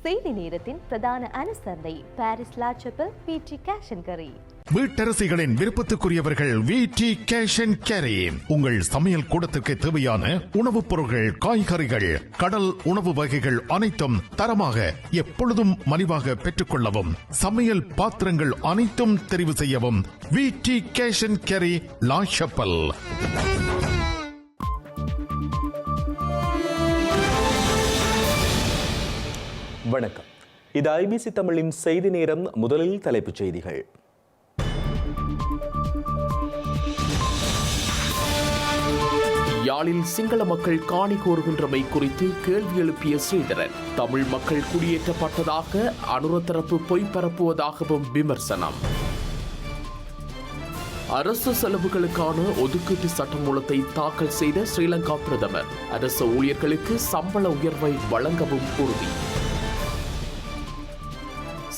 செய்தி நேரத்தின் பிரதான அனுசரணை பாரிஸ் லா சப்பல் விடி கேஷ் அண்ட் கரி. வீட்டரசிகளின் விருப்பத்துக்குரியவர்கள் விடி கேஷ் அண்ட் கேரி. உங்கள் சமையல் கூடத்திற்கு தேவையான உணவுப் பொருட்கள், காய்கறிகள், கடல் உணவு வகைகள் அனைத்தும் தரமாக எப்பொழுதும் மலிவாக பெற்றுக்கொள்ளவும், சமையல் பாத்திரங்கள் அனைத்தும் தெரிவு செய்யவும் விடி கேஷ் அண்ட் கேரி, லா சப்பல். வணக்கம், இது ஐபிசி தமிழின் செய்தி நேரம். முதலில் தலைப்புச் செய்திகள். யாழில் சிங்கள மக்கள் காணி கோருகின்றமை குறித்து கேள்வி எழுப்பிய ஸ்ரீதரன், தமிழ் மக்கள் குடியேற்றப்பட்டதாக அனுர தரப்பு பொய் பரப்புவதாகவும் விமர்சனம். அரசு செலவுகளுக்கான ஒதுக்கீட்டு சட்டமூலத்தை தாக்கல் செய்த ஸ்ரீலங்கா பிரதமர், அரசு ஊழியர்களுக்கு சம்பள உயர்வை வழங்கவும் உறுதி.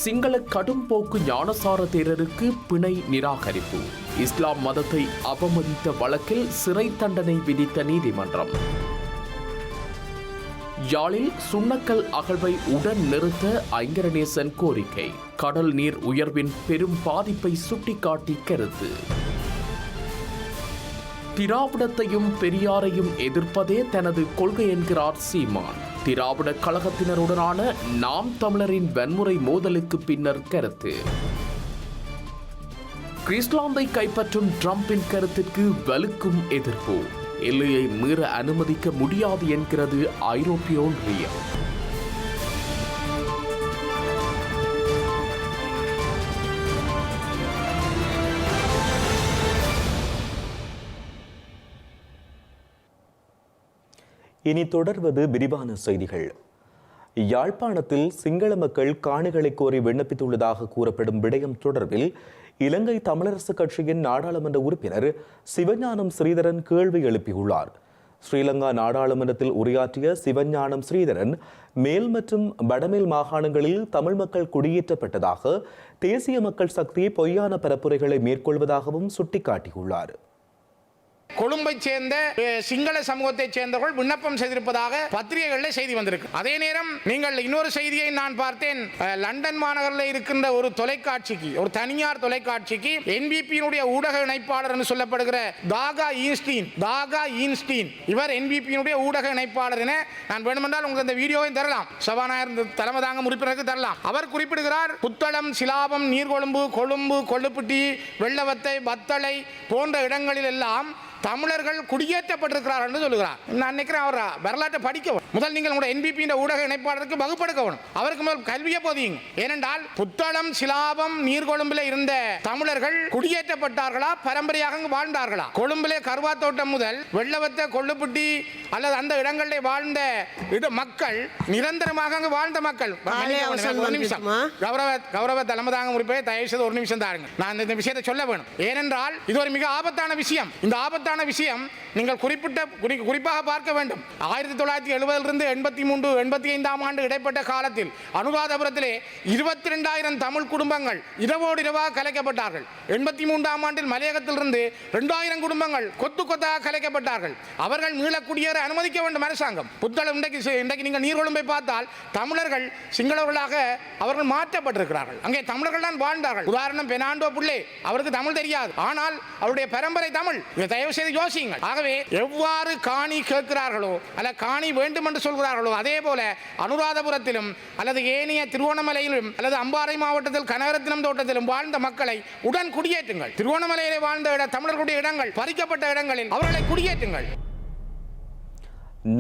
சிங்கள கடும்போக்கு ஞானசார தேரருக்கு பிணை நிராகரிப்பு, இஸ்லாம் மதத்தை அவமதித்த வழக்கில் சிறை தண்டனை விதித்த நீதிமன்றம். யாழில் சுண்ணக்கல் அகழ்வை உடன் நிறுத்த ஐங்கரநேசன் கோரிக்கை, கடல் நீர் உயர்வின் பெரும் பாதிப்பை சுட்டிக்காட்டி கருத்து. திராவிடத்தையும் பெரியாரையும் எதிர்ப்பதே தனது கொள்கை என்கிறார் சீமான், திராவிட கழகத்தினருடனான நாம் தமிழரின் வன்முறை மோதலுக்கு பின்னர் கருத்து. கிறிஸ்லாந்தை கைப்பற்றும் ட்ரம்பின் கருத்திற்கு வலுக்கும் எதிர்ப்பு, எல்லையை மீற அனுமதிக்க முடியாது என்கிறது ஐரோப்பிய ஒன்றியம். இனி தொடர்வது விரிவான செய்திகள். யாழ்ப்பாணத்தில் சிங்கள மக்கள் காணிகளை கோரி விண்ணப்பித்துள்ளதாக கூறப்படும் விடயம் தொடர்பில் இலங்கை தமிழரசு கட்சியின் நாடாளுமன்ற உறுப்பினர் சிவஞானம் ஸ்ரீதரன் கேள்வி எழுப்பியுள்ளார். ஸ்ரீலங்கா நாடாளுமன்றத்தில் உரையாற்றிய சிவஞானம் ஸ்ரீதரன், மேல் மற்றும் வடமேல் மாகாணங்களில் தமிழ் மக்கள் குடியேற்றப்பட்டதாக தேசிய மக்கள் சக்தி பொய்யான பரப்புரைகளை மேற்கொள்வதாகவும் சுட்டிக்காட்டியுள்ளார். கொழும்பைச் சேர்ந்த சிங்கள சமூகத்தைச் சேர்ந்தவர்கள் விண்ணப்பம் செய்திருப்பதாக பத்திரிகைகளில் செய்தி வந்திருக்கு. அதே நேரம் நீங்கள் இன்னொரு செய்தியை நான் பார்த்தேன். லண்டன் மாநகரில் இருக்கின்ற ஒரு தொலைக்காட்சிக்கு, ஒரு தனியார் தொலைக்காட்சிக்கு என்பிபியினுடைய ஊடக இணைப்பாளர் என்று சொல்லப்படுகிற தாகா ஈன்ஸ்டீன், இவர் என்பிபியினுடைய ஊடக இணைப்பாளர் என நான் வேண்டுமென்றால் உங்களுக்கு அந்த வீடியோவை தரலாம், சபாநாயகர் தலைமை தாங்கும் உறுப்பினருக்கு தரலாம். அவர் குறிப்பிடுகிறார், புத்தளம், சிலாபம், நீர்கொழும்பு, கொழும்பு, கொள்ளுப்பட்டி, வெள்ளவத்தை, பத்தளை போன்ற இடங்களில் எல்லாம் தமிழர்கள் குடியேற்றப்பட்டிருக்கிறார் என்று சொல்லுகிறார். நான் நினைக்கிறேன் அவர் வரலாற்றை படிக்க முதல் நீங்கள் உங்களுடைய என்பிபி ஊடக இணைப்பாளருக்கு வகுப்படுக்க வேணும். அவருக்கு முதல் கல்வியை போதியுங்க. ஏனென்றால் புத்தளம், சிலாபம், நீர்கொழும்பில் இருந்த தமிழர்கள் குடியேற்றப்பட்டார்களா, பரம்பரையாக வாழ்ந்தார்களா? கொழும்பிலே கருவாத்தோட்டம் முதல் வெள்ளவத்தை, கொள்ளுப்பட்டி அல்லது அந்த இடங்களில் வாழ்ந்த மக்கள் நிரந்தரமாக அங்கு வாழ்ந்த மக்கள். ஒரு நிமிஷம், கௌரவ தலைமைதாங்க உறுப்பினர் தயவு செய்து ஒரு நிமிஷம் தாருங்க. நான் இந்த விஷயத்தை சொல்ல வேணும். ஏனென்றால் இது ஒரு மிக ஆபத்தான விஷயம். இந்த ஆபத்தான விஷயம் நீங்கள் குறிப்பாக பார்க்க வேண்டும். 1970 83 85 ஆண்டு இடைப்பட்ட காலத்தில் அனுராதபுரத்திலே 22,000 தமிழ் குடும்பங்கள் இரவோடு இரவாக கலைக்கப்பட்டார்கள். 83 ஆண்டில் மலையகத்திலிருந்து 2,000 குடும்பங்கள் கொத்து கொத்தாக கலைக்கப்பட்டார்கள். அவர்கள் மீள குடியேற அனுமதிக்க வேண்டும் அரசாங்கம். புத்தளம் இன்றைக்கு நீங்கள் நீர்கொழும்பை பார்த்தால் தமிழர்கள் சிங்களவர்களாக அவர்கள் மாற்றப்பட்டிருக்கிறார்கள். அங்கே தமிழர்கள் தான் வாழ்ந்தார்கள். உதாரணம் பெனாண்டோ புள்ளே, அவருக்கு தமிழ் தெரியாது, ஆனால் அவருடைய பரம்பரை தமிழ். தயவு செய்து யோசியுங்கள். ஆகவே எவ்வாறு காணி கேட்கிறார்களோ அல்ல காணி வேண்டும் என்று சொல்கிறார்களோ அதே போல அனுராதபுரத்திலும் அல்லது ஏனைய திருவோணமலையிலும் அல்லது அம்பாறை மாவட்டத்தில் கனகரத்தினம் தோட்டத்திலும் வாழ்ந்த மக்களை உடன் குடியேற்றுங்கள். திருவோணமலையிலே வாழ்ந்த தமிழர்களுடைய இடங்கள் பறிக்கப்பட்ட இடங்களில் அவர்களை குடியேற்றுங்கள்.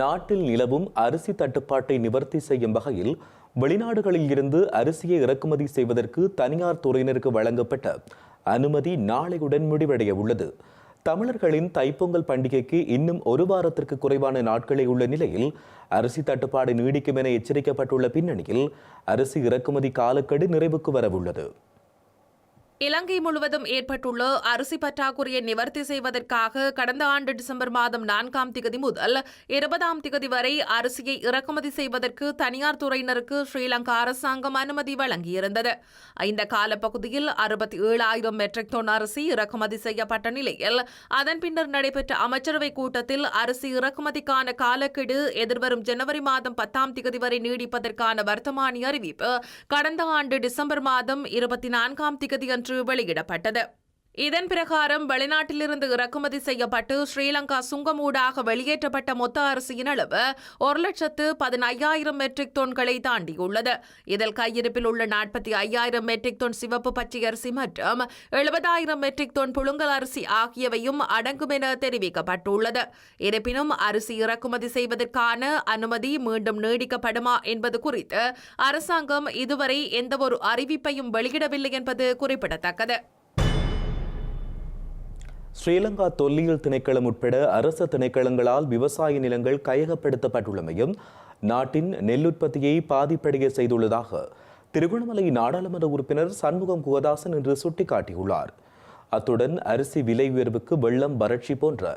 நாட்டில் நிலவும் அரிசி தட்டுப்பாட்டை நிவர்த்தி செய்யும் வகையில் வெளிநாடுகளில் இருந்து அரிசியை இறக்குமதி செய்வதற்கு தனியார் துறையினருக்கு வழங்கப்பட்ட அனுமதி நாளையுடன் முடிவடைய உள்ளது. தமிழர்களின் தைப்பொங்கல் பண்டிகைக்கு இன்னும் ஒரு வாரத்திற்கு குறைவான நாட்களே உள்ள நிலையில் அரிசி தட்டுப்பாடு நீடிக்கும் என எச்சரிக்கப்பட்டுள்ள பின்னணியில் அரிசி இறக்குமதி காலக்கெடு நிறைவுக்கு வரவுள்ளது. இலங்கை முழுவதும் ஏற்பட்டுள்ள அரிசி பற்றாக்குறையை நிவர்த்தி செய்வதற்காக கடந்த ஆண்டு டிசம்பர் மாதம் 4ஆம் திகதி முதல் 20ஆம் திகதி வரை அரிசியை இறக்குமதி செய்வதற்கு தனியார் துறையினருக்கு ஸ்ரீலங்கா அரசாங்கம் அனுமதி வழங்கியிருந்தது. இந்த காலப்பகுதியில் 67,000 மெட்ரிக் டன் அரிசி இறக்குமதி செய்யப்பட்ட நிலையில் அதன் பின்னர் நடைபெற்ற அமைச்சரவை கூட்டத்தில் அரிசி இறக்குமதிக்கான காலக்கெடு எதிர்வரும் ஜனவரி மாதம் 10ஆம் திகதி வரை நீடிப்பதற்கான வர்த்தமானி அறிவிப்பு கடந்த ஆண்டு டிசம்பர் மாதம் 24ஆம் திகதி வெளியிடப்பட்டது. இதன் பிரகாரம் வெளிநாட்டிலிருந்து இறக்குமதி செய்யப்பட்டு ஸ்ரீலங்கா சுங்கமூடாக வெளியேற்றப்பட்ட மொத்த அரிசியின் அளவு 1,15,000 மெட்ரிக் டன்களை தாண்டியுள்ளது. இதில் கையிருப்பில் உள்ள 45,000 மெட்ரிக் டன் சிவப்பு பச்சை அரிசி மற்றும் 70,000 மெட்ரிக் டன் புழுங்கல் அரிசி ஆகியவையும் அடங்கும் என தெரிவிக்கப்பட்டுள்ளது. இருப்பினும் அரிசி இறக்குமதி செய்வதற்கான அனுமதி மீண்டும் நீடிக்கப்படுமா என்பது குறித்து அரசாங்கம் இதுவரை எந்தவொரு அறிவிப்பையும் வெளியிடவில்லை என்பது குறிப்பிடத்தக்கது. ஸ்ரீலங்கா தொல்லியல் திணைக்களம் உட்பட அரச திணைக்களங்களால் விவசாய நிலங்கள் கையகப்படுத்தப்பட்டுள்ளமையும் நாட்டின் நெல் உற்பத்தியை பாதிப்படைய செய்துள்ளதாக திருகோணமலை நாடாளுமன்ற உறுப்பினர் சண்முகம் குகதாசன் இன்று சுட்டிக்காட்டியுள்ளார். அத்துடன் அரிசி விலை உயர்வுக்கு வெள்ளம், வறட்சி போன்ற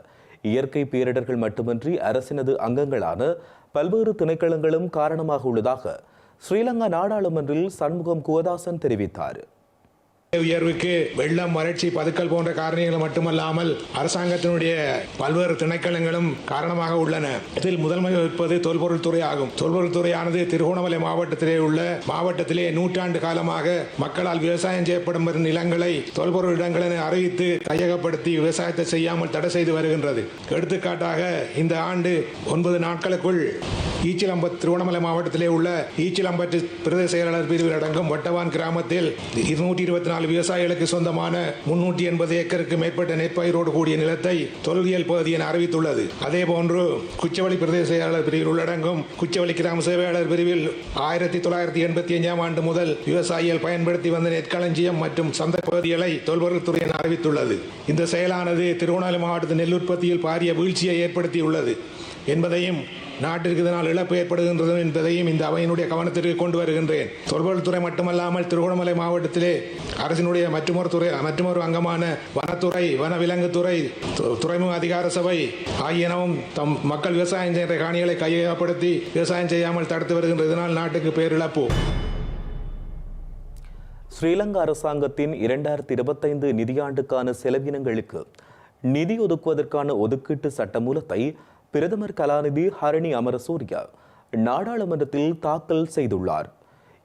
இயற்கை பேரிடர்கள் மட்டுமின்றி அரசினது அங்கங்களான பல்வேறு திணைக்களங்களும் காரணமாக உள்ளதாக ஸ்ரீலங்கா நாடாளுமன்றில் சண்முகம் குகதாசன் தெரிவித்தார். உயர்வுக்கு வெள்ளம், வறட்சி, பதுக்கல் போன்ற காரணிகள் மட்டுமல்லாமல் அரசாங்கத்தினுடைய பல்வேறு திணைக்களங்களும் காரணமாக உள்ளன. இதில் முதன்மை வகிப்பது தொல்பொருள் துறை ஆகும். தொல்பொருள் துறையானது திருகோணமலை மாவட்டத்திலே நூற்றாண்டு காலமாக மக்களால் விவசாயம் செய்யப்படும் நிலங்களை தொல்பொருள் இடங்கள் என அறிவித்து கையகப்படுத்தி விவசாயத்தை செய்யாமல் தடை செய்து வருகின்றது. எடுத்துக்காட்டாக இந்த ஆண்டு 9 நாட்களுக்குள் திருவண்ணாமலை மாவட்டத்திலே உள்ள ஈச்சிலம்பற்று பிரதேச செயலாளர் பிரிவில் அடங்கும் வட்டவான் கிராமத்தில் 224 விவசாயிகளுக்கு சொந்தமான 380 ஏக்கருக்கு மேற்பட்ட நெற்பயிரோடு கூடிய நிலத்தை தொல்லியல் பகுதி என அறிவித்துள்ளது. அதேபோன்று குச்சவெளி பிரதேச செயலாளர் பிரிவில் உள்ளடங்கும் குச்சவெளி கிராம சேவையாளர் பிரிவில் 1985ஆம் ஆண்டு முதல் விவசாயிகள் பயன்படுத்தி வந்த நெற்களஞ்சியம் மற்றும் சந்தை பகுதிகளை தொல்பொருள் துறை என அறிவித்துள்ளது. இந்த செயலானது திருவண்ணாமலை மாவட்டத்தின் நெல் உற்பத்தியில் பாரிய வீழ்ச்சியை ஏற்படுத்தியுள்ளது என்பதையும் நாட்டிற்கு இதனால் இழப்பு ஏற்படுகின்றது என்பதையும் இந்த அவையினுடைய கவனத்திற்கு கொண்டு வருகின்றேன். தொல்பொருள் துறை மட்டுமல்லாமல் திருகோணமலை மாவட்டத்திலே அரசினுடைய மற்றொரு அங்கமான வனத்துறை, வனவிலங்குத்துறை, துறைமுக அதிகார சபை ஆகியனவும் தம் மக்கள் விவசாயம் செய்கிற காணிகளை கையகப்படுத்தி விவசாயம் செய்யாமல் தடுத்து வருகின்றது. இதனால் நாட்டுக்கு பேரிழப்பு. ஸ்ரீலங்கா அரசாங்கத்தின் 2025 நிதியாண்டுக்கான செலவினங்களுக்கு நிதி ஒதுக்குவதற்கான ஒதுக்கீட்டு சட்டமூலத்தை பிரதமர் கலாநிதி ஹரணி அமரசூரிய நாடாளுமன்றத்தில் தாக்கல் செய்துள்ளார்.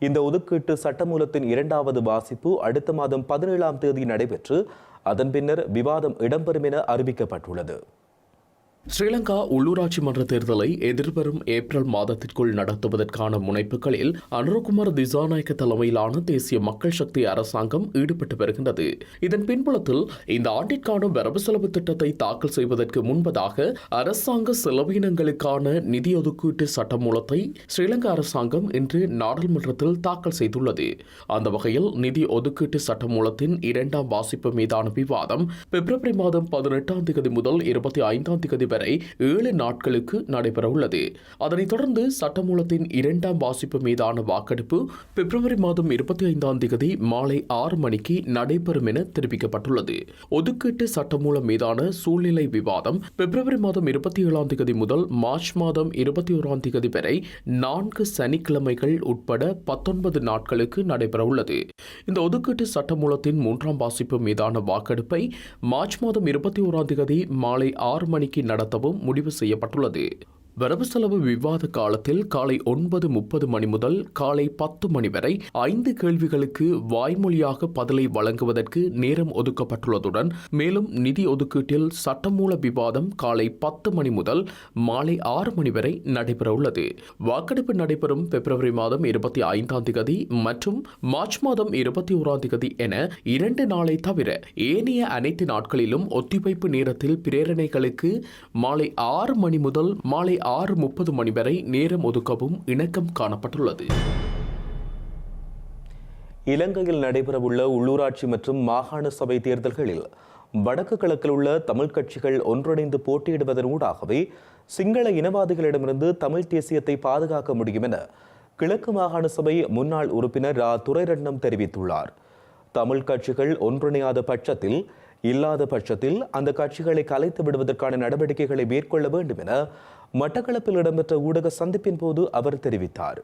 இந்த ஒதுக்கீட்டு சட்டமூலத்தின் 2வது வாசிப்பு அடுத்த மாதம் 17ஆம் தேதி நடைபெற்று அதன் பின்னர் விவாதம் இடம்பெறும் என அறிவிக்கப்பட்டுள்ளது. ஸ்ரீலங்கா உள்ளூராட்சி மன்ற தேர்தலை எதிர்வரும் ஏப்ரல் மாதத்திற்குள் நடத்துவதற்கான முனைப்புகளில் அனுரகுமார் திசாநாயக்க தலைமையிலான தேசிய மக்கள் சக்தி அரசாங்கம் ஈடுபட்டு வருகின்றது. இதன் பின்புலத்தில் இந்த ஆண்டிற்கான வரவு செலவு திட்டத்தை தாக்கல் செய்வதற்கு முன்பதாக அரசாங்க செலவினங்களுக்கான நிதி ஒதுக்கீட்டு சட்டமூலத்தை ஸ்ரீலங்கா அரசாங்கம் இன்று நாடாளுமன்றத்தில் தாக்கல் செய்துள்ளது. அந்த வகையில் நிதி ஒதுக்கீட்டு சட்டமூலத்தின் 2ஆம் வாசிப்பு மீதான விவாதம் பிப்ரவரி மாதம் 18ஆம் தேதி முதல் 25ஆம் தேதி வரை 7 நாட்களுக்கு நடைபெற உள்ளது. அதனைத் தொடர்ந்து சட்டமூலத்தின் 2ஆம் வாசிப்பு மீதான வாக்கெடுப்பு பிப்ரவரி மாதம் 25ஆம் தேதி மாலை 6 மணிக்கு நடைபெறும் என தெரிவிக்கப்பட்டுள்ளது. ஒதுக்கீட்டு சட்டமூலம் மீதான சூழ்நிலை விவாதம் பிப்ரவரி மாதம் 27ஆம் தேதி முதல் மார்ச் மாதம் 21ஆம் தேதி வரை 4 சனிக்கிழமைகள் உட்பட 19 நாட்களுக்கு நடைபெற உள்ளது. இந்த ஒதுக்கீட்டு சட்டமூலத்தின் 3ஆம் வாசிப்பு மீதான வாக்கெடுப்பை மார்ச் மாதம் 21ஆம் தேதி மாலை 6 மணிக்கு நடத்தவும் முடிவு செய்யப்பட்டுள்ளது. வரவு செலவு விவாத காலத்தில் காலை 9:30 மணி முதல் காலை 10 மணி வரை 5 கேள்விகளுக்கு வாய்மொழியாக பதிலை வழங்குவதற்கு நேரம் ஒதுக்கப்பட்டுள்ளதுடன் மேலும் நிதி ஒதுக்கீட்டில் சட்டமூல விவாதம் காலை 10 மணி முதல் மாலை 6 மணி வரை நடைபெற உள்ளது. வாக்கெடுப்பு நடைபெறும் பிப்ரவரி மாதம் 25ஆம் தேதி மற்றும் மார்ச் மாதம் 21ஆம் தேதி என 2 நாளை தவிர ஏனைய அனைத்து நாட்களிலும் ஒத்திவைப்பு நேரத்தில் பிரேரணைகளுக்கு மாலை 6 மணி முதல் மாலை 6:30 மணி வரை நேரம் ஒதுக்கவும் இணக்கம் காணப்பட்டுள்ளது. இலங்கையில் நடைபெறவுள்ள உள்ளூராட்சி மற்றும் மாகாண சபை தேர்தல்களில் வடக்கு கிழக்கில் உள்ள தமிழ் கட்சிகள் ஒன்றிணைந்து போட்டியிடுவதனூடாகவே சிங்கள இனவாதிகளிடமிருந்து தமிழ் தேசியத்தை பாதுகாக்க முடியும் என கிழக்கு மாகாண சபை முன்னாள் உறுப்பினர் துரைரட்னம் தெரிவித்துள்ளார். தமிழ் கட்சிகள் ஒன்றிணையாத பட்சத்தில் அந்த கட்சிகளை கலைத்து விடுவதற்கான நடவடிக்கைகளை மேற்கொள்ள வேண்டும் என மட்டக்களப்பில் இடம்பெற்ற ஊடக சந்திப்பின் போது அவர் தெரிவித்தார்.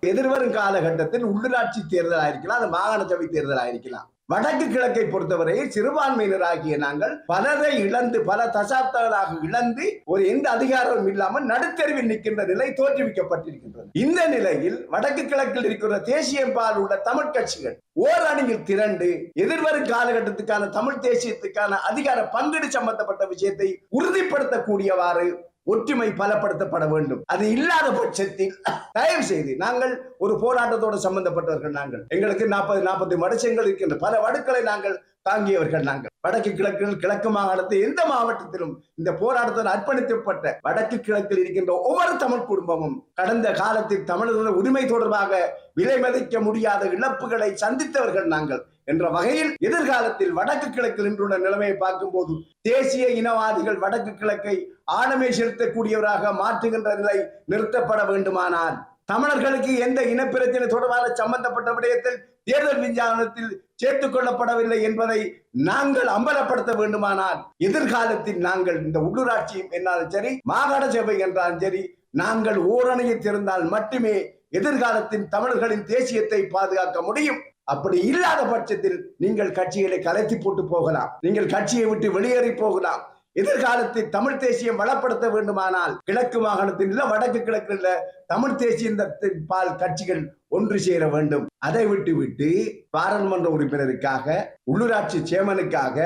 எதிர்வரும் காலகட்டத்தில் உள்ளூராட்சி தேர்தல் ஆயிருக்கலாம், அது மாகாண சபை தேர்தல் ஆயிருக்கலாம். வடக்கு கிழக்கை பொறுத்தவரையில் சிறுபான்மையினராகிய நாங்கள் பலரை இழந்து, பல தசாப்தங்களாக இழந்து, ஒரு எந்த அதிகாரமும் இல்லாமல் நடுத்தெருவில் நிற்கின்ற நிலை தோற்றுவிக்கப்பட்டிருக்கின்றது. இந்த நிலையில் வடக்கு கிழக்கில் இருக்கிற தேசியம்பால் உள்ள தமிழ் கட்சிகள் ஓர் அணியில் திரண்டு எதிர்வரும் காலகட்டத்துக்கான தமிழ் தேசியத்துக்கான அதிகார பங்கீடு சம்பந்தப்பட்ட விஷயத்தை உறுதிப்படுத்தக்கூடியவாறு ஒற்றுமை பலப்படுத்தப்பட வேண்டும். அது இல்லாத பட்சத்தில் தயவு செய்து, நாங்கள் ஒரு போராட்டத்தோடு சம்பந்தப்பட்டவர்கள், நாங்கள் எங்களுக்கு 40 மடச்சங்கள் இருக்கின்ற பல வடுக்களை நாங்கள் தாங்கியவர்கள். நாங்கள் வடக்கு கிழக்கு மாகாணத்தில் எந்த மாவட்டத்திலும் இந்த போராட்டத்தில் அர்ப்பணிக்கப்பட்ட வடக்கு கிழக்கில் இருக்கின்ற ஒவ்வொரு தமிழ் குடும்பமும் கடந்த காலத்தில் தமிழர்கள் உரிமை தொடர்பாக விலை மதிக்க முடியாத இழப்புகளை சந்தித்தவர்கள் நாங்கள் என்ற வகையில் எதிர்காலத்தில் வடக்கு கிழக்கில் இன்றுள்ள நிலைமையை பார்க்கும் போது தேசிய இனவாதிகள் வடக்கு கிழக்கை ஆளுமை செலுத்தக்கூடியவராக மாற்றுகின்ற நிலை நிறுத்தப்பட வேண்டுமானால், தமிழர்களுக்கு எந்த இனப்பிரச்சனை தொடர்பாக சம்பந்தப்பட்ட விடயத்தில் தேர்தல் விஞ்ஞானத்தில் சேர்த்துக் கொள்ளப்படவில்லை என்பதை நாங்கள் அம்பலப்படுத்த வேண்டுமானால், எதிர்காலத்தில் நாங்கள் இந்த உள்ளூராட்சி என்றாலும் சரி, மாகாண சபை என்றாலும் சரி, நாங்கள் ஓரணியில் இருந்தால் மட்டுமே எதிர்காலத்தில் தமிழர்களின் தேசியத்தை பாதுகாக்க முடியும். அப்படி இல்லாத பட்சத்தில் நீங்கள் கட்சிகளை கலைத்து போட்டு போகலாம், நீங்கள் கட்சியை விட்டு வெளியேறி போகலாம். எதிர்காலத்தில் தமிழ் தேசியம் வளப்படுத்த வேண்டுமானால் கிழக்கு மாகாணத்தில் இல்ல, வடக்கு கிழக்கில் இல்ல, தமிழ் தேசியத்தின் பால் கட்சிகள் ஒன்று சேர வேண்டும். அதை விட்டு பாராளுமன்ற உறுப்பினருக்காக, உள்ளூராட்சி சேர்மனுக்காக,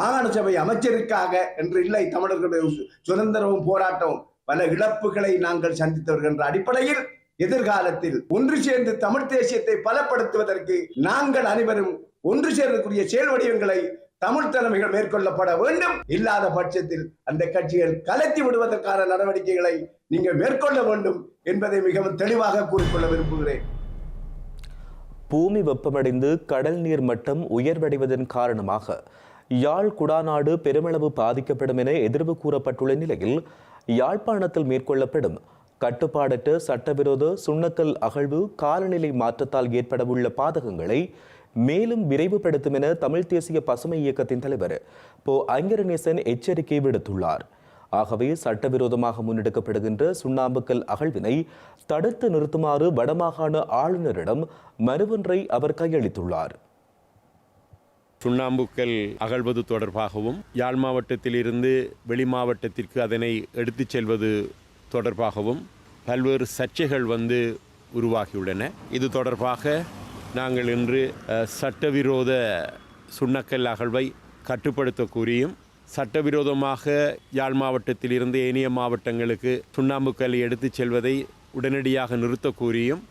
மாகாண சபை அமைச்சருக்காக என்று இல்லை, தமிழர்களுடைய சுதந்திரமும் போராட்டமும் பல இழப்புகளை நாங்கள் சந்தித்தவர்கள் என்ற அடிப்படையில் எதிர்காலத்தில் ஒன்று சேர்ந்து தமிழ் தேசியத்தை பலப்படுத்துவதற்கு நாங்கள் அனைவரும் ஒன்று சேரக்கூடிய செயல் வடிவங்களை தமிழ் தலைமைகள் மேற்கொள்ளப்பட வேண்டும். இல்லாத பட்சத்தில் அந்த கட்சிகள் கலைத்து விடுவதற்கான நடவடிக்கைகளை நீங்கள் மேற்கொள்ள வேண்டும் என்பதை மிகவும் தெளிவாக கூறிக்கொள்ள விரும்புகிறேன். பூமி வெப்பமடைந்து கடல் நீர் மட்டம் உயர்வடைவதன் காரணமாக யாழ் குடாநாடு பெருமளவு பாதிக்கப்படும் என எதிர்வு கூறப்பட்டுள்ள நிலையில் யாழ்ப்பாணத்தில் மேற்கொள்ளப்படும் கட்டுப்பாடற்ற சட்டவிரோத சுண்ணக்கல் அகழ்வு காலநிலை மாற்றத்தால் ஏற்படவுள்ள பாதகங்களை மேலும் விரைவுபடுத்தும் என தமிழ் தேசிய பசுமை இயக்கத்தின் தலைவர் போ ஐங்கரநேசன் எச்சரிக்கை விடுத்துள்ளார். ஆகவே சட்டவிரோதமாக முன்னெடுக்கப்படுகின்ற சுண்ணாம்புக்கல் அகழ்வினை தடுத்து நிறுத்துமாறு வடமாகாண ஆளுநரிடம் மனுவொன்றை அவர் கையளித்துள்ளார். சுண்ணாம்புக்கல் அகழ்வது தொடர்பாகவும் யாழ் மாவட்டத்தில் இருந்து வெளி மாவட்டத்திற்கு அதனை எடுத்துச் செல்வது தொடர்பாகவும் பல்வேறு சர்ச்சைகள் உருவாகியுள்ளன. இது தொடர்பாக நாங்கள் இன்று சட்டவிரோத சுண்ணக்கல் அகழ்வை கட்டுப்படுத்த கூறியும், சட்டவிரோதமாக யாழ் மாவட்டத்தில் இருந்து ஏனைய மாவட்டங்களுக்கு சுண்ணாம்புக்கல்லை எடுத்துச் செல்வதை உடனடியாக நிறுத்த கூறியும்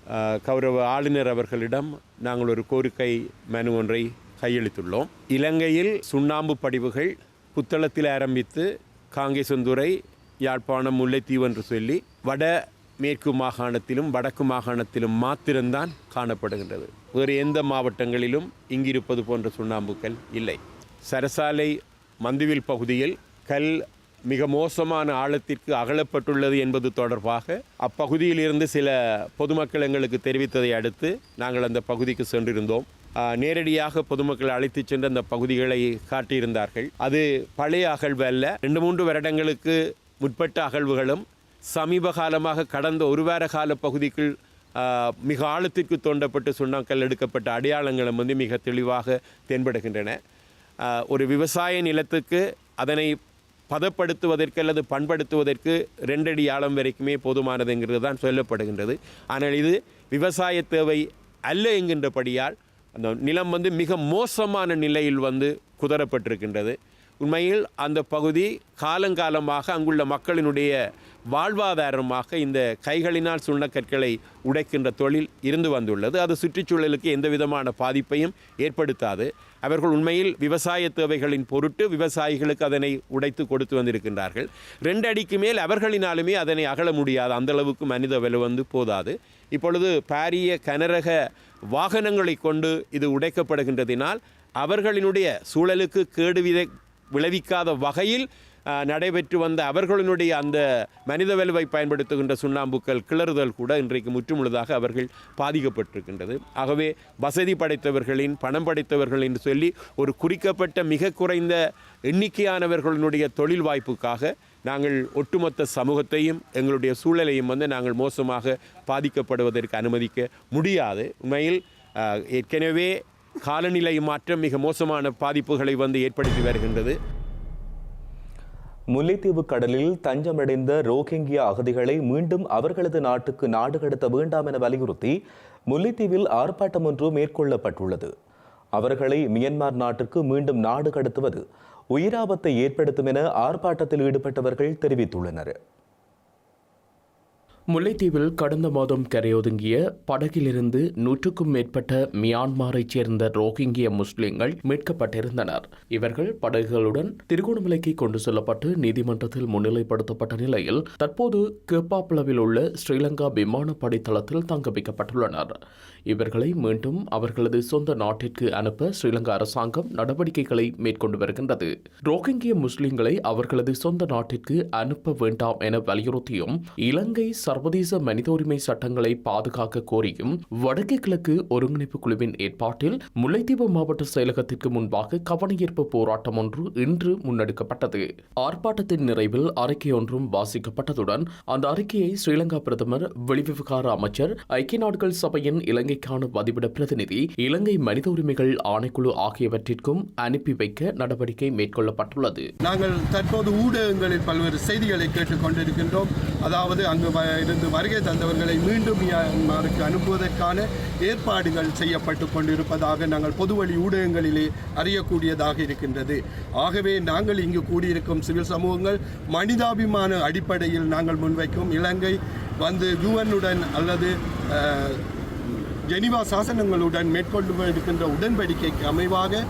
கௌரவ ஆளுநர் அவர்களிடம் நாங்கள் ஒரு கோரிக்கை மனு ஒன்றை கையளித்துள்ளோம். இலங்கையில் சுண்ணாம்பு படிவுகள் புத்தளத்தில் ஆரம்பித்து காங்கேசந்துறை, யாழ்ப்பாணம், முல்லைத்தீவு என்று சொல்லி வட மேற்கு மாகாணத்திலும் வடக்கு மாகாணத்திலும் மாத்திரம்தான் காணப்படுகின்றது. வேறு எந்த மாவட்டங்களிலும் இங்கிருப்பது போன்ற சுண்ணாம்புக்கல் இல்லை. சரசாலை மந்துவில் பகுதியில் கல் மிக மோசமான ஆழத்திற்கு அகலப்பட்டுள்ளது என்பது தொடர்பாக அப்பகுதியில் இருந்து சில பொதுமக்கள் எங்களுக்கு தெரிவித்ததை அடுத்து நாங்கள் அந்த பகுதிக்கு சென்றிருந்தோம். நேரடியாக பொதுமக்கள் அழைத்து சென்று அந்த பகுதிகளை காட்டியிருந்தார்கள். அது பழைய அகழ்வு அல்ல, 2-3 வருடங்களுக்கு முற்பட்ட அகழ்வுகளும் சமீப காலமாக கடந்த ஒரு வார கால பகுதிக்குள் மிக ஆழத்திற்கு தோண்டப்பட்டு சுண்ணாக்கல் எடுக்கப்பட்ட அடையாளங்களும் மிக தெளிவாக தென்படுகின்றன. ஒரு விவசாய நிலத்துக்கு அதனை பதப்படுத்துவதற்கு அல்லது பண்படுத்துவதற்கு 2 அடி ஆழம் வரைக்குமே போதுமானதுங்கிறது தான் சொல்லப்படுகின்றது. ஆனால் இது விவசாய தேவை அல்ல என்கின்றபடியால் அந்த நிலம் மிக மோசமான நிலையில் குதறப்பட்டிருக்கின்றது. உண்மையில் அந்த பகுதி காலங்காலமாக அங்குள்ள மக்களினுடைய வாழ்வாதாரமாக இந்த கைகளினால் சுண்ணக்கற்களை உடைக்கின்ற தொழில் இருந்து வந்துள்ளது. அது சுற்றுச்சூழலுக்கு எந்த விதமான பாதிப்பையும் ஏற்படுத்தாது. அவர்கள் உண்மையில் விவசாய தேவைகளின் பொருட்டு விவசாயிகளுக்கு அதனை உடைத்து கொடுத்து வந்திருக்கின்றார்கள். 2 அடிக்கு மேல் அவர்களினாலுமே அதனை அகல முடியாது, அந்தளவுக்கு மனித வலு போதாது. இப்பொழுது பாரிய கனரக வாகனங்களை கொண்டு இது உடைக்கப்படுகின்றதினால் அவர்களினுடைய சூழலுக்கு கேடு விளைவிக்காத வகையில் நடைபெற்று வந்த அவர்களுடைய அந்த மனித வலுவை பயன்படுத்துகின்ற சுண்ணாம்புக்கள் கிளறுதல் கூட இன்றைக்கு முற்றுமுழுதாக அவர்கள் பாதிக்கப்பட்டிருக்கின்றது. ஆகவே வசதி படைத்தவர்களின் பணம் படைத்தவர்கள் என்று சொல்லி ஒரு குறிக்கப்பட்ட மிக குறைந்த எண்ணிக்கையானவர்களுடைய தொழில் வாய்ப்புக்காக நாங்கள் ஒட்டுமொத்த சமூகத்தையும் எங்களுடைய சூழலையும் நாங்கள் மோசமாக பாதிக்கப்படுவதற்கு அனுமதிக்க முடியாது. உண்மையில் ஏற்கனவே காலநிலை மாற்றம் மிக மோசமான பாதிப்புகளை ஏற்படுத்தி வருகின்றது. முல்லைத்தீவு கடலில் தஞ்சமடைந்த ரோஹிங்கியா அகதிகளை மீண்டும் அவர்களது நாட்டுக்கு நாடு கடத்த வேண்டாம் என வலியுறுத்தி முல்லைத்தீவில் ஆர்ப்பாட்டம் ஒன்று மேற்கொள்ளப்பட்டுள்ளது. அவர்களை மியன்மார் நாட்டிற்கு மீண்டும் நாடு கடத்துவது உயிராபத்தை ஏற்படுத்தும் என ஆர்ப்பாட்டத்தில் ஈடுபட்டவர்கள் தெரிவித்துள்ளனர். முல்லைத்தீவில் கடந்த மாதம் கரையொதுங்கிய படகிலிருந்து 100க்கும் மேற்பட்ட மியான்மரைச் சேர்ந்த ரோஹிங்கிய முஸ்லிம்கள் மீட்கப்பட்டிருந்தனர். இவர்கள் படகுகளுடன் திருகோணமலைக்கு கொண்டு செல்லப்பட்டு நீதிமன்றத்தில் முன்னிலைப்படுத்தப்பட்ட நிலையில் தற்போது கேப்பாப்புலவில் உள்ள ஸ்ரீலங்கா விமானப்படை தளத்தில் தங்க வைக்கப்பட்டுள்ளனர். இவர்களை மீண்டும் அவர்களது சொந்த நாட்டிற்கு அனுப்ப ஸ்ரீலங்கா அரசாங்கம் நடவடிக்கைகளை மேற்கொண்டு வருகின்றது. ரோஹிங்கிய முஸ்லிம்களை அவர்களது சொந்த நாட்டிற்கு அனுப்ப வேண்டாம் என வலியுறுத்தியும் இலங்கை சர்வதேச மனித உரிமை சட்டங்களை பாதுகாக்க கோரியும் வடக்கு கிழக்கு ஒருங்கிணைப்பு குழுவின் ஏற்பாட்டில் முல்லைத்தீவு மாவட்ட செயலகத்திற்கு முன்பாக கவனஈர்ப்பு போராட்டம் ஒன்று இன்று முன்னெடுக்கப்பட்டது. ஆர்ப்பாட்டத்தின் நிறைவில் அறிக்கை ஒன்றும் வாசிக்கப்பட்டதுடன் அந்த அறிக்கையை ஸ்ரீலங்கா பிரதமர் வெளிவிவகார அமைச்சர் ஐக்கிய நாடுகள் சபையின் இலங்கைக்கான வதிவிட பிரதிநிதி இலங்கை மனித உரிமைகள் ஆணைக்குழு ஆகியவற்றிற்கும் அனுப்பி வைக்க நடவடிக்கை மேற்கொள்ளப்பட்டுள்ளது. நாங்கள் தற்போது ஊடகங்களில் பல்வேறு செய்திகளை கேட்டுக் கொண்டிருக்கின்றோம். அதாவது அங்கு இருந்து வருகை தந்தவர்களை மீண்டும் மியான்மருக்கு அனுப்புவதற்கான ஏற்பாடுகள் செய்யப்பட்டு கொண்டிருப்பதாக நாங்கள் பொதுவழி ஊடகங்களிலே அறியக்கூடியதாக இருக்கின்றது. ஆகவே நாங்கள் இங்கு கூடியிருக்கும் சிவில் சமூகங்கள் மனிதாபிமான அடிப்படையில் நாங்கள் முன்வைக்கும் இலங்கை யுஎன்னுடன் அல்லது ஜெனீவா சாசனங்களுடன் மேற்கொண்டு இருக்கின்ற உடன்படிக்கைக்கு அமைவாக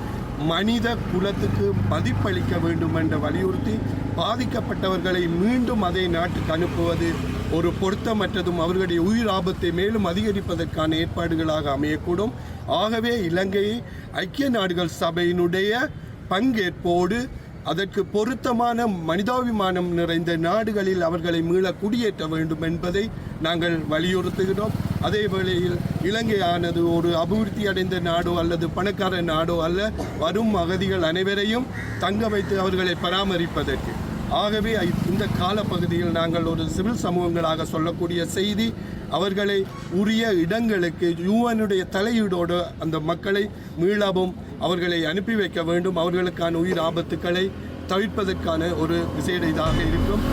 மனித குலத்துக்கு மதிப்பளிக்க வேண்டும் என்ற வலியுறுத்தி பாதிக்கப்பட்டவர்களை மீண்டும் அதே நாட்டுக்கு அனுப்புவது ஒரு பொருத்தமற்றதும் அவர்களுடைய உயிர் ஆபத்தை மேலும் அதிகரிப்பதற்கான ஏற்பாடுகளாக அமையக்கூடும். ஆகவே இலங்கையை ஐக்கிய நாடுகள் சபையினுடைய பங்கேற்போடு அதற்கு பொருத்தமான மனிதாபிமானம் நிறைந்த நாடுகளில் அவர்களை மீள குடியேற்ற வேண்டும் என்பதை நாங்கள் வலியுறுத்துகிறோம். அதே வேளையில் இலங்கையானது ஒரு அபிவிருத்தி அடைந்த நாடோ அல்லது பணக்கார நாடோ அல்ல, வரும் அகதிகள் அனைவரையும் தங்க வைத்து அவர்களை பராமரிப்பதற்கு. ஆகவே இந்த காலப்பகுதியில் நாங்கள் ஒரு சிவில் சமூகங்களாக சொல்லக்கூடிய செய்தி, அவர்களை உரிய இடங்களுக்கு யுஎன்னுடைய தலையீடோடு அந்த மக்களை மீளவும் அவர்களை அனுப்பி வைக்க வேண்டும். அவர்களுக்கான உயிர் ஆபத்துக்களை தவிர்ப்பதற்கான ஒரு விசேட இதாக இருக்கும்.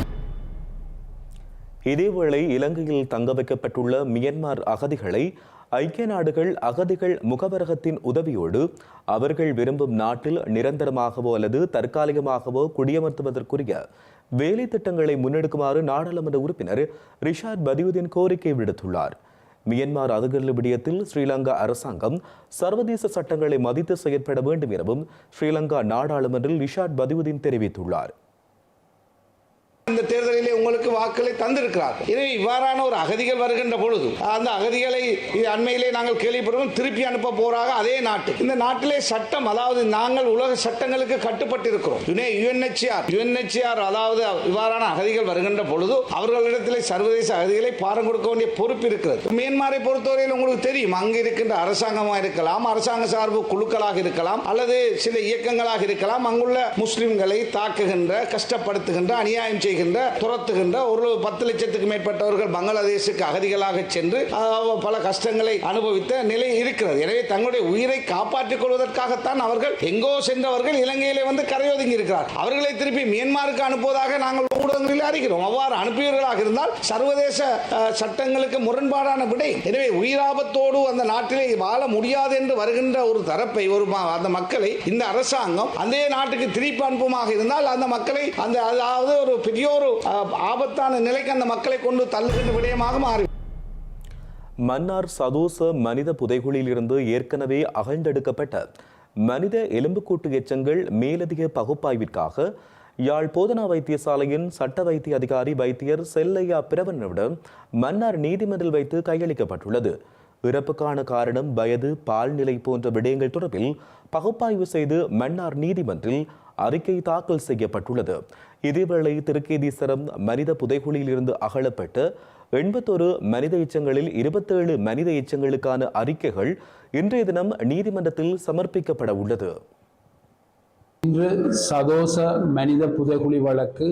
இதேவேளை இலங்கையில் தங்க வைக்கப்பட்டுள்ள மியன்மார் அகதிகளை ஐக்கிய நாடுகள் அகதிகள் முகவரகத்தின் உதவியோடு அவர்கள் விரும்பும் நாட்டில் நிரந்தரமாகவோ அல்லது தற்காலிகமாகவோ குடியமர்த்துவதற்குரிய வேலை திட்டங்களை முன்னெடுக்குமாறு நாடாளுமன்ற உறுப்பினர் ரிஷாட் பதியுதீன் கோரிக்கை விடுத்துள்ளார். மியன்மார் அகதிகள் விடயத்தில் ஸ்ரீலங்கா அரசாங்கம் சர்வதேச சட்டங்களை மதித்து செயற்பட வேண்டும் எனவும் ஸ்ரீலங்கா நாடாளுமன்றில் ரிஷாட் பதியுதீன் தெரிவித்துள்ளார். இந்த தேர்தலிலே உங்களுக்கு வாக்களை தந்திருக்கிறார்கள். எனவே இவ்வாறான ஒரு அகதிகள் வருகின்ற பொழுது அந்த அகதிகளை அண்மையிலே நாங்கள் கேள்விப்படுவோம் திருப்பி அனுப்ப போறாங்க அதே நாட்டு. இந்த நாட்டிலே சட்டம், அதாவது நாங்கள் உலக சட்டங்களுக்கு கட்டுப்பட்டு இருக்கிறோம். யுஎன்எச்ஆர் அதாவது இவ்வாறான அகதிகள் வருகின்ற பொழுது அவர்களிடத்திலே சர்வதேச அகதிகளை பாரம் கொடுக்க வேண்டிய பொறுப்பு இருக்கிறது. மியான்மரை பொறுத்தவரையில் உங்களுக்கு தெரியும், அங்கு இருக்கின்ற அரசாங்கமாக இருக்கலாம், அரசாங்க சார்பு குழுக்களாக இருக்கலாம், அல்லது சில இயக்கங்களாக இருக்கலாம், அங்குள்ள முஸ்லிம்களை தாக்குகின்ற, கஷ்டப்படுத்துகின்ற, அநியாயம் செய்கின்ற, துரத்துகின்ற ஒரு 10 லட்சத்துக்கு மேற்பட்டவர்கள் பங்களாதேஷுக்கு அகதிகளாக சென்று பல கஷ்டங்களை அனுபவித்த நிலை இருக்கிறது. எனவே தங்களுடைய உயிரை காப்பாற்றிக் கொள்வதற்காகத்தான் அவர்கள் எங்கோ சென்றவர்கள் இலங்கையிலே கரையொதுங்கி இருக்கிறார். அவர்களை திருப்பி மியான்மருக்கு அனுப்புவதாக நாங்கள் ஊடகங்களில் அறிகிறோம். அவ்வாறு அனுப்பியவர்களாக இருந்தால் சர்வதேச சட்டங்களுக்கு முரண்பாடான விடை. எனவே உயிராபத்தோடு அந்த நாட்டிலே வாழ முடியாது என்று வருகின்ற ஒரு தரப்பை அந்த மக்களை இந்த அரசாங்கம் அந்த நாட்டுக்கு திருப்பி அனுப்புமாக இருந்தால் அந்த மக்களை அதாவது ஒரு பெரிய ஒரு ஆபத்தான நிலைக்கு அந்த மக்களை கொண்டு தள்ளுகின்ற விடயமாக மாறி. மன்னார் சதோச மனித புதைகுழியில் இருந்து ஏற்கனவே அகழ்ந்தெடுக்கப்பட்ட மனித எலும்புக்கூட்டு எச்சங்கள் மேலதிக பகுப்பாய்விற்காக யாழ் போதனா வைத்தியசாலையின் சட்ட வைத்திய அதிகாரி வைத்தியர் செல்லையா பிரவனிடம் மன்னார் நீதிமன்றில் வைத்து கையளிக்கப்பட்டுள்ளது. இறப்புக்கான காரணம், வயது, பால்நிலை போன்ற விடயங்கள் தொடர்பில் பகுப்பாய்வு செய்து மன்னார் நீதிமன்றில் அறிக்கை தாக்கல் செய்யப்பட்டுள்ளது. இதேவேளை திருக்கேதீஸ்வரம் மனித புதைகுழியில் இருந்து அகழப்பட்டு 81 மனித எச்சங்களில் 27 மனித எச்சங்களுக்கான அறிக்கைகள் இன்றைய தினம் நீதிமன்றத்தில் சமர்ப்பிக்கப்பட உள்ளது. இன்று சதோச மனித புதைகுழி வழக்கு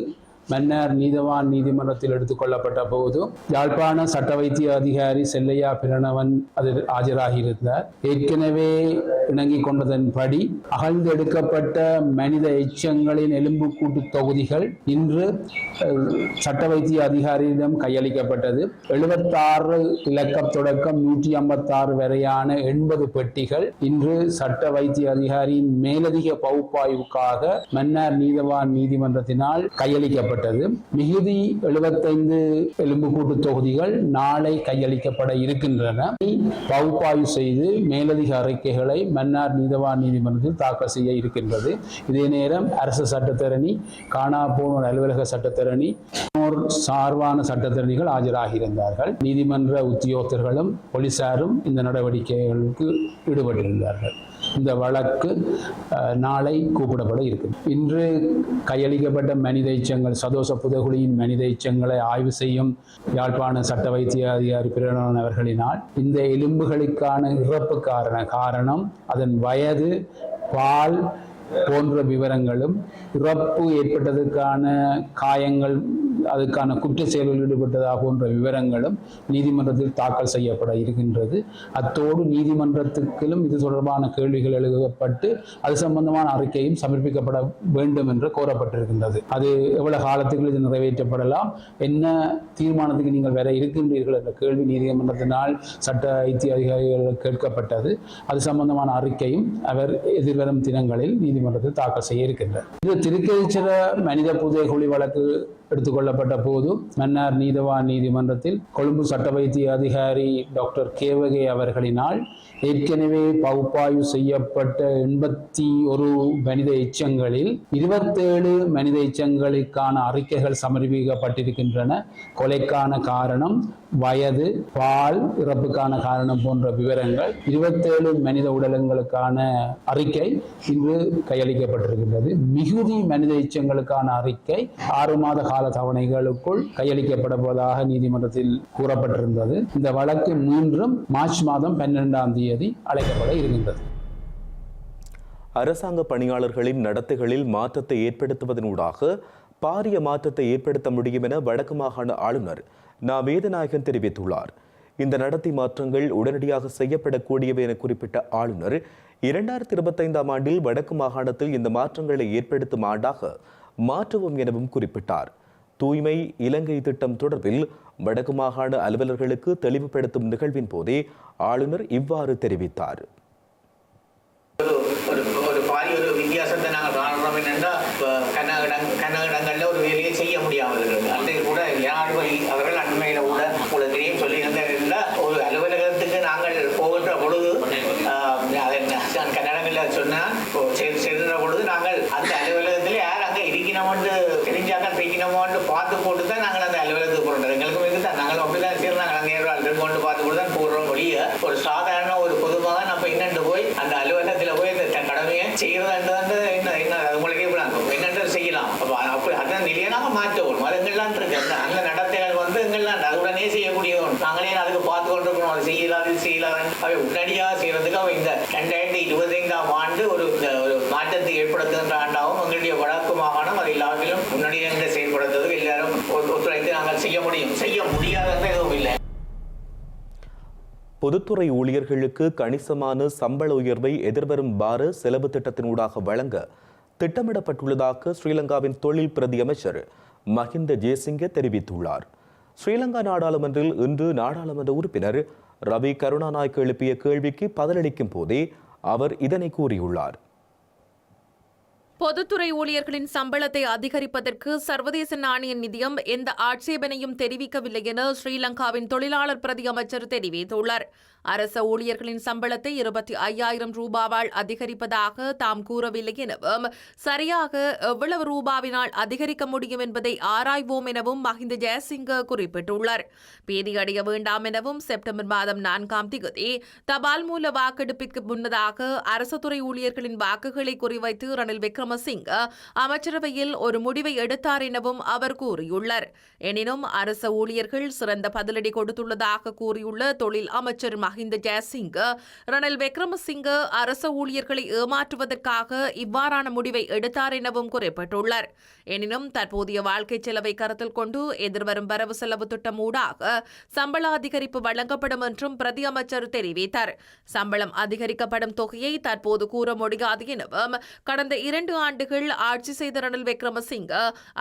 மன்னார் நீதவான் நீதிமன்றத்தில் எடுத்துக் கொள்ளப்பட்ட போது யாழ்ப்பாண சட்ட வைத்திய அதிகாரி செல்லையா பிரணவன் அதில் ஆஜராகியிருந்தார். ஏற்கனவே இணங்கிக் கொண்டதன்படி அகழ்ந்தெடுக்கப்பட்ட மனித எச்சங்களின் எலும்புக்கூட்டு தொகுதிகள் இன்று சட்ட வைத்திய அதிகாரியிடம் கையளிக்கப்பட்டது. 76 இலக்கம் தொடக்கம் 156 வரையான 80 பெட்டிகள் இன்று சட்ட வைத்திய அதிகாரியின் மேலதிக பகுப்பாய்வுக்காக மன்னார் நீதவான் நீதிமன்றத்தினால் கையளிக்கப்பட்டது. மிகுதி 75 எலும்புக்கூட்டு தொகுதிகள் நாளை கையளிக்கப்பட இருக்கின்றன. பகுப்பாய்வு செய்து மேலதிக அறிக்கைகளை மன்னார் நீதவான் நீதிமன்றத்தில் தாக்கல் செய்ய இருக்கின்றது. இதே நேரம் அரசு சட்டத்தரணி, காணாப்போனோர் அலுவலக சட்டத்தரணி, சார்பான சட்டத்தரணிகள் ஆஜராகியிருந்தார்கள். நீதிமன்ற உத்தியோகத்தர்களும் போலீசாரும் இந்த நடவடிக்கைகளுக்கு ஈடுபட்டிருந்தார்கள். இந்த வழக்கு நாளை கூப்பிடப்பட இருக்கு. இன்று கையளிக்கப்பட்ட மனித எச்சங்கள் சதோச புதைகுழியின் மனித எச்சங்களை ஆய்வு செய்யும் யாழ்ப்பாண சட்ட வைத்திய அதிகாரி பிரணவன் அவர்களினால் இந்த எலும்புகளுக்கான இறப்புக்கான காரணம், அதன் வயது, பால் போன்ற விவரங்களும், இறப்பு ஏற்பட்டதற்கான காயங்கள், அதுக்கான குற்ற செயலில் ஈடுபட்டதா போன்ற விவரங்களும் நீதிமன்றத்தில் தாக்கல் செய்யப்பட இருக்கின்றது. அத்தோடு நீதிமன்றத்துக்கிலும் இது தொடர்பான கேள்விகள் எழுதப்பட்டு அது சம்பந்தமான அறிக்கையும் சமர்ப்பிக்கப்பட வேண்டும் என்று கோரப்பட்டிருக்கின்றது. அது எவ்வளவு காலத்துக்குள் இது நிறைவேற்றப்படலாம், என்ன தீர்மானத்துக்கு நீங்கள் வர இருக்கின்றீர்கள் என்ற கேள்வி நீதிமன்றத்தினால் சட்ட வைத்திய அதிகாரிகள் கேட்கப்பட்டது. அது சம்பந்தமான அறிக்கையும் அவர் எதிர்வரும் தினங்களில் நீதிமன்றத்தில் தாக்கல் செய்ய இருக்கின்றார். இது திருக்கேதீஸ்வர மனித புதைகுழி வழக்கு எடுத்துக்கொள்ளப்பட்ட போது மன்னார் நீதவான் நீதிமன்றத்தில் கொழும்பு சட்ட வைத்திய அதிகாரி டாக்டர் கேவகே அவர்களினால் ஏற்கனவே பகுப்பாய்வு செய்யப்பட்ட 81 மனித எச்சங்களில் 27 மனித எச்சங்களுக்கான அறிக்கைகள் சமர்ப்பிக்கப்பட்டிருக்கின்றன. கொலைக்கான காரணம், வயது, பால், இறப்புக்கான காரணம் போன்ற விவரங்கள், 27 மனித உடலங்களுக்கான அறிக்கை இன்று கையளிக்கப்பட்டிருக்கின்றது. மிகுதி மனித எச்சங்களுக்கான அறிக்கை 6 மாத கால தவணைகளுக்குள் கையளிக்கப்படுவதாக நீதிமன்றத்தில் கூறப்பட்டிருந்தது. இந்த வழக்கு மீண்டும் மார்ச் மாதம் 12ஆம் தேதி அழைக்கப்பட இருக்கின்றது. அரசாங்க பணியாளர்களின் நடத்தைகளில் மாற்றத்தை ஏற்படுத்துவதனூடாக பாரிய மாற்றத்தை ஏற்படுத்த முடியும் என வடக்கு மாகாண ஆளுநர் நா. வேதநாயகன் தெரிவித்துள்ளார். இந்த நடத்தை மாற்றங்கள் உடனடியாக செய்யப்படக்கூடியவை என குறிப்பிட்ட ஆளுநர் 2025ஆம் ஆண்டில் வடக்கு மாகாணத்தில் இந்த மாற்றங்களை ஏற்படுத்தும் ஆண்டாக மாற்றுவோம் எனவும் குறிப்பிட்டார். தூய்மை இலங்கை திட்டம் தொடர்பில் வடக்கு மாகாண அலுவலர்களுக்கு தெளிவுபடுத்தும் நிகழ்வின் போதே ஆளுநர் இவ்வாறு தெரிவித்தார். ஒரு வித்தியாசத்தை நாங்கள் காணணும் என்னென்னா, கன்னடங்களில் ஒரு வேலையை செய்ய முடியாமல் இருக்கிறது. அன்றைக்கு கூட ஜனாதிபதி அவர்கள் அண்மையில் கூட உலகத்திலேயும் சொல்லியிருந்தால், ஒரு அலுவலகத்துக்கு நாங்கள் போகின்ற பொழுது கன்னடங்களில் சொன்னால் செல்கிற பொழுது நாங்கள் அந்த அலுவலகத்தில் யார் அங்கே இருக்கணும்னு தெரிஞ்சாக்கள் வைக்கணுமோன்னு பார்த்து போட்டு தான் நாங்கள் அந்த அலுவலகத்துக்கு போகிறோம். எங்களுக்கு தான் நாங்கள் அப்படி தான் சரி, நாங்கள் அங்கே கொண்டு பார்த்து போட்டு தான் போடுறோம். வழிய ஒரு சாதாரண ஒரு பொதுவாக நம்ம என்னென்று போய் அந்த அலுவலகத்தில் போய் இந்த கடமையை செய்கிறதாண்டு என்ன உங்களுக்கே என்னென்று செய்யலாம். அப்போ அதான் நிலையை நாங்கள் மாற்றவும் அது எங்கெல்லாம் இருக்கு. அந்த நடத்தைகள் வந்து எங்கெல்லாம் அது உடனே செய்யக்கூடியது. நாங்களே அதுக்கு பார்த்து கொண்டு இருக்கணும். அது செய்யலாது அவை உடனடியாக செய்யறதுக்கு அவை இந்த 2025ஆம் ஆண்டு ஒரு மாற்றத்தை ஏற்படுத்துகின்ற ஆண்டாகவும் எங்களுடைய வடக்கு மாகாணம் அது எல்லாத்திலும் முன்னணியாக செயல்படுத்துவதற்கு எல்லாரும் ஒத்துழைத்து நாங்கள் செய்ய முடியாதது எதுவும் இல்லை. பொதுத்துறை ஊழியர்களுக்கு கணிசமான சம்பள உயர்வை எதிர்வரும் வார செலவு திட்டத்தினூடாக வழங்க திட்டமிடப்பட்டுள்ளதாக ஸ்ரீலங்காவின் தொழில் பிரதி அமைச்சர் மஹிந்த ஜெயசிங்க தெரிவித்துள்ளார். ஸ்ரீலங்கா நாடாளுமன்றில் இன்று நாடாளுமன்ற உறுப்பினர் ரவி கருணாநாயக்க எழுப்பிய கேள்விக்கு பதிலளிக்கும் போதே அவர் இதனை கூறியுள்ளார். பொதுத்துறை ஊழியர்களின் சம்பளத்தை அதிகரிப்பதற்கு சர்வதேச நாணய நிதியம் எந்த ஆட்சேபனையும் தெரிவிக்கவில்லை என ஸ்ரீலங்காவின் தொழிலாளர் பிரதி அமைச்சர் தெரிவித்துள்ளார். அரச ஊழியர்களின் சம்பளத்தை 25,000 ரூபாவால் அதிகரிப்பதாக தாம் கூறவில்லை எனவும் சரியாக எவ்வளவு ரூபாவினால் அதிகரிக்க முடியும் என்பதை ஆராய்வோம் எனவும் மஹிந்த ஜெயசிங்க குறிப்பிட்டுள்ளார். பீதியடைய வேண்டாம் எனவும் செப்டம்பர் மாதம் 4ஆம் தேதி தபால் மூல வாக்கெடுப்பிற்கு முன்னதாக அரசு துறை ஊழியர்களின் வாக்குகளை குறிவைத்து ரணில் விக்ரமசிங்க அமைச்சரவையில் ஒரு முடிவை எடுத்தார் எனவும் அவர் கூறியுள்ளார். எனினும் அரச ஊழியர்கள் சிறந்த பதிலடி கொடுத்துள்ளதாக கூறியுள்ள தொழில் அமைச்சர் மஹிந்த ஜெயசிங்க ரணில் விக்ரமசிங்க அரச ஊழியர்களை ஏமாற்றுவதற்காக இவ்வாறான முடிவை எடுத்தார் எனவும் குறிப்பிட்டுள்ளார். எனினும் தற்போதைய வாழ்க்கை செலவை கருத்தில் கொண்டு எதிர்வரும் வரவு செலவு திட்டம் ஊடாக சம்பள அதிகரிப்பு வழங்கப்படும் என்றும் பிரதி அமைச்சர் தெரிவித்தார். சம்பளம் அதிகரிக்கப்படும் தொகையை தற்போது கூற முடியாது எனவும் கடந்த 2 ஆண்டுகள் ஆட்சி செய்த ரணில் விக்ரமசிங்க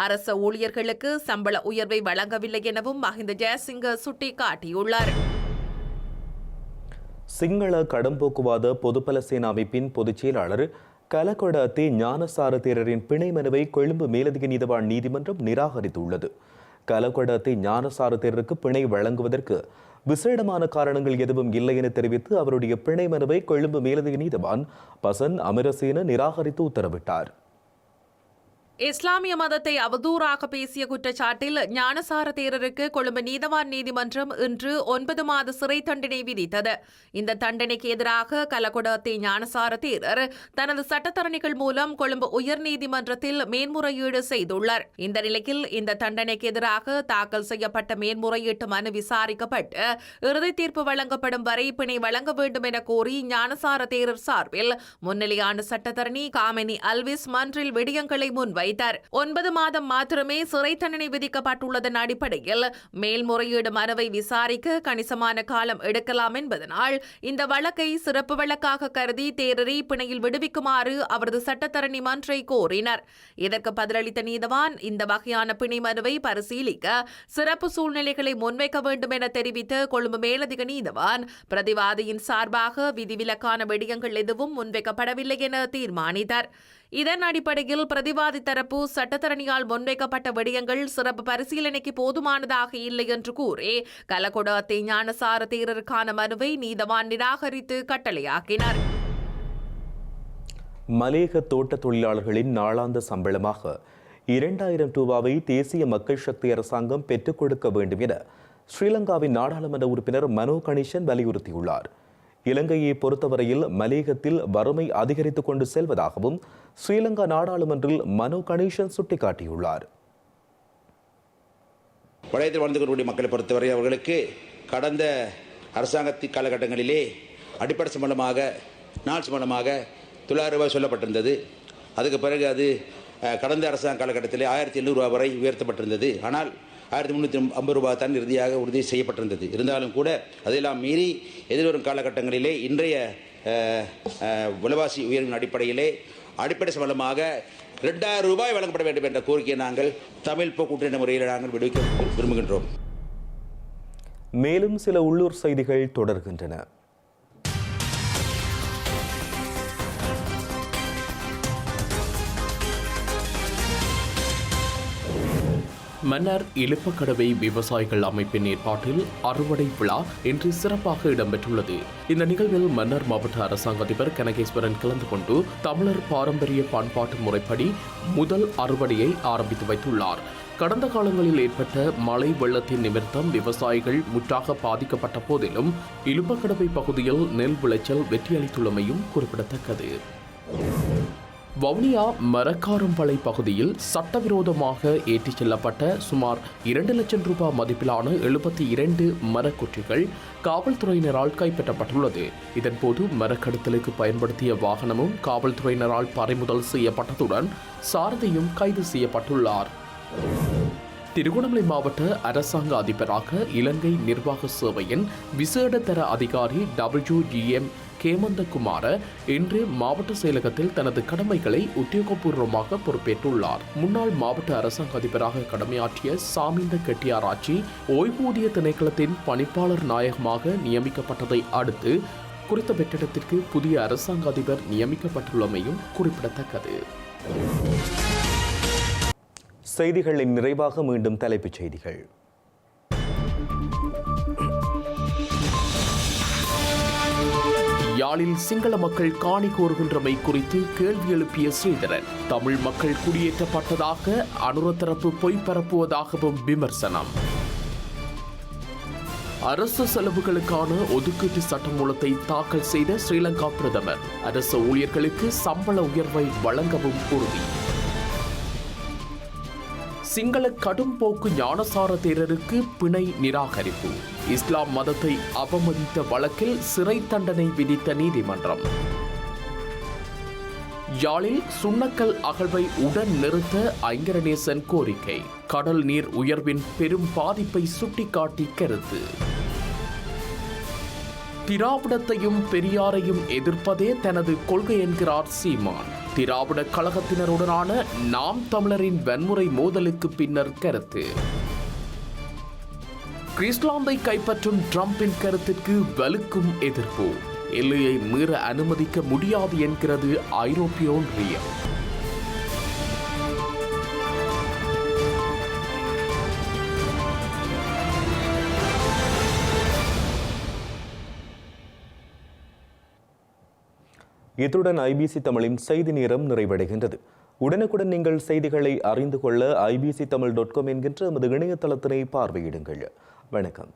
அரச ஊழியர்களுக்கு சம்பள உயர்வை வழங்கவில்லை எனவும் மஹிந்த ஜெயசிங்க சுட்டிக்காட்டியுள்ளார். சிங்கள கடம்போக்குவாத பொதுபல சேனா அமைப்பின் பொதுச் செயலாளர் கலகொடாத்தி ஞானசார தேரரின் பிணை மனுவை கொழும்பு மேலதிக நீதிவான் நீதிமன்றம் நிராகரித்துள்ளது. கலகொடாத்தி ஞானசார தேரருக்கு பிணை வழங்குவதற்கு விசேடமான காரணங்கள் எதுவும் இல்லை என தெரிவித்து அவருடைய பிணை மனுவை கொழும்பு மேலதிக நீதிவான் பசன் அமரசேன நிராகரித்து உத்தரவிட்டார். இஸ்லாமிய மதத்தை அவதூறாக பேசிய குற்றச்சாட்டில் ஞானசார தேரருக்கு கொழும்பு நீதவான் நீதிமன்றம் இன்று 9 மாத சிறை தண்டனை விதித்தது. இந்த தண்டனைக்கு எதிராக கலகொடாத்தி ஞானசார தேரர் தனது சட்டத்தரணிகள் மூலம் கொழும்பு உயர்நீதிமன்றத்தில் மேன்முறையீடு செய்துள்ளார். இந்த நிலையில் இந்த தண்டனைக்கு எதிராக தாக்கல் செய்யப்பட்ட மேன்முறையீட்டு மனு விசாரிக்கப்பட்டு இறுதி தீர்ப்பு வழங்கப்படும் வரை பிணை வழங்க வேண்டும் என கோரி ஞானசார தேரர் சார்பில் முன்னிலையான சட்டத்தரணி காமினி அல்விஸ் மன்றில் விடயங்களை முன்வைத்தார். 9 மாதம் மாத்திரமே சிறை தண்டனை விதிக்கப்பட்டுள்ளதன் அடிப்படையில் மேல்முறையீடு மனுவை விசாரிக்க கணிசமான காலம் எடுக்கலாம் என்பதனால் இந்த வழக்கை சிறப்பு வழக்காக கருதி தேரரை பிணையில் விடுவிக்குமாறு அவரது சட்டத்தரணி மன்றை கோரினர். இதற்கு பதிலளித்த நீதவான் இந்த வகையான பிணை மனுவை பரிசீலிக்க சிறப்பு சூழ்நிலைகளை முன்வைக்க வேண்டும் என தெரிவித்த கொழும்பு மேலதிக நீதவான் பிரதிவாதியின் சார்பாக விதிவிலக்கான விடயங்கள் எதுவும் முன்வைக்கப்படவில்லை என தீர்மானித்தார். இதன் அடிப்படையில் பிரதிவாதி தரப்பு சட்டத்தரணியால் முன்வைக்கப்பட்ட விடயங்கள் சிறப்பு பரிசீலனைக்கு போதுமானதாக இல்லை என்று கூறி கலகொடாத்தி ஞானசார தேரருக்கான மனுவை நீதவான் நிராகரித்து கட்டளையாக்கினார். மலேக தோட்ட தொழிலாளர்களின் நாளாந்த சம்பளமாக 2000 ரூபாவை தேசிய மக்கள் சக்தி அரசாங்கம் பெற்றுக் கொடுக்க வேண்டும் என ஸ்ரீலங்காவின் நாடாளுமன்ற உறுப்பினர் மனோ கணேசன் வலியுறுத்தியுள்ளார். இலங்கையை பொறுத்தவரையில் மலேகத்தில் வறுமை அதிகரித்துக் கொண்டு செல்வதாகவும் ஸ்ரீலங்கா நாடாளுமன்றில் மனோ கணேசன் சுட்டிக்காட்டியுள்ளார். வளையத்தில் வாழ்ந்து கொண்டிருக்கிற மக்களை பொறுத்தவரை அவர்களுக்கு கடந்த அரசாங்கத்தின் காலகட்டங்களிலே அடிப்படை சம்பளமாக நாள் சம்பளமாக 900 ரூபாய் சொல்லப்பட்டிருந்தது. அதுக்கு பிறகு அது கடந்த அரசாங்க காலகட்டத்தில் 1700 ரூபாய் வரை உயர்த்தப்பட்டிருந்தது. ஆனால் 1350 ரூபாய் தான் இறுதியாக உறுதி செய்யப்பட்டிருந்தது. இருந்தாலும் கூட அதையெல்லாம் மீறி எதிர்வரும் காலகட்டங்களிலே இன்றைய விலைவாசி உயர்வின் அடிப்படையிலே அடிப்படை சம்பளமாக 2000 ரூபாய் வழங்கப்பட வேண்டும் என்ற கோரிக்கையை நாங்கள் தமிழ் கூட்டணி முறையில் நாங்கள் விடுவிக்க விரும்புகின்றோம். மேலும் சில உள்ளூர் செய்திகள் தொடர்கின்றன. மன்னார் இலுப்பக்கடவை விவசாயிகள் அமைப்பின் ஏற்பாட்டில் அறுவடை விழா இன்று சிறப்பாக இடம்பெற்றுள்ளது. இந்த நிகழ்வில் மன்னார் மாவட்ட அரசாங்க அதிபர் கனகேஸ்வரன் கலந்து கொண்டு தமிழர் பாரம்பரிய பண்பாட்டு முறைப்படி முதல் அறுவடையை ஆரம்பித்து வைத்துள்ளார். கடந்த காலங்களில் ஏற்பட்ட மழை வெள்ளத்தின் நிமித்தம் விவசாயிகள் முற்றாக பாதிக்கப்பட்ட போதிலும் இலுப்பக்கடவை பகுதியில் நெல் விளைச்சல் வெற்றியளித்துள்ளமையும் குறிப்பிடத்தக்கது. வவுனியா மரக்காரம்பளை பகுதியில் சட்டவிரோதமாக ஏற்றிச் செல்லப்பட்ட சுமார் 2 லட்சம் ரூபாய் மதிப்பிலான 72 மரக்குற்றிகள் காவல்துறையினரால் கைப்பற்றப்பட்டுள்ளது. இதன்போது மரக்கடத்தலுக்கு பயன்படுத்திய வாகனமும் காவல்துறையினரால் பறிமுதல் செய்யப்பட்டதுடன் சாரதியும் கைது செய்யப்பட்டுள்ளார். திருகோணமலை மாவட்ட அரசாங்க அதிபராக இலங்கை நிர்வாக சேவையின் விசேட தர அதிகாரி WGM கேமந்தகுமார இன்று மாவட்ட செயலகத்தில் தனது கடமைகளை உத்தியோகபூர்வமாக பொறுப்பேற்றுள்ளார். முன்னாள் மாவட்ட அரசாங்க அதிபராக கடமையாற்றிய சாமிந்த கெட்டியாராச்சி ஓய்வூதிய திணைக்களத்தின் பணிப்பாளர் நாயகமாக நியமிக்கப்பட்டதை அடுத்து குறித்த வெற்றிடத்திற்கு புதிய அரசாங்க அதிபர் நியமிக்கப்பட்டுள்ளமையும் குறிப்பிடத்தக்கது. செய்திகளின் நிறைவாக மீண்டும் தலைப்புச் செய்திகள். யாழில் சிங்கள மக்கள் காணி கோருகின்றமை குறித்து கேள்வி எழுப்பிய ஸ்ரீதரன் தமிழ் மக்கள் குடியேற்றப்பட்டதாக அனுர தரப்பு பொய் பரப்புவதாகவும் விமர்சனம். அரசு செலவுகளுக்கான ஒதுக்கீட்டு சட்டமூலத்தை தாக்கல் செய்த ஸ்ரீலங்கா பிரதமர் அரசு ஊழியர்களுக்கு சம்பள உயர்வை வழங்கவும் உறுதி. சிங்கள கடும் போக்கு ஞானசார தேரருக்கு பிணை நிராகரிப்பு. இஸ்லாம் மதத்தை அவமதித்த வழக்கில் சிறை தண்டனை விதித்த நீதிமன்றம். யாழில் சுண்ணக்கல் அகழ்வை உடன் நிறுத்த ஐங்கரநேசன் கோரிக்கை. கடல் நீர் உயர்வின் பெரும் பாதிப்பை சுட்டிக்காட்டி கருத்து. திராவிடத்தையும் பெரியாரையும் எதிர்ப்பதே தனது கொள்கை என்கிறார் சீமான். திராவிட கழகத்தினருடனான நாம் தமிழரின் வன்முறை மோதலுக்கு பின்னர் கருத்து. கிறிஸ்லாந்தை கைப்பற்றும் ட்ரம்பின் கருத்திற்கு வலுக்கும் எதிர்ப்பு. எல்லையை மீற அனுமதிக்க முடியாது என்கிறது ஐரோப்பிய ஒன்றியம். இத்துடன் ஐபிசி தமிழின் செய்தி நேரம் நிறைவடைகின்றது. உடனுக்குடன் நீங்கள் செய்திகளை அறிந்து கொள்ள ibctamil.com என்கின்ற நமது இணையதளத்தினை பார்வையிடுங்கள். வணக்கம்.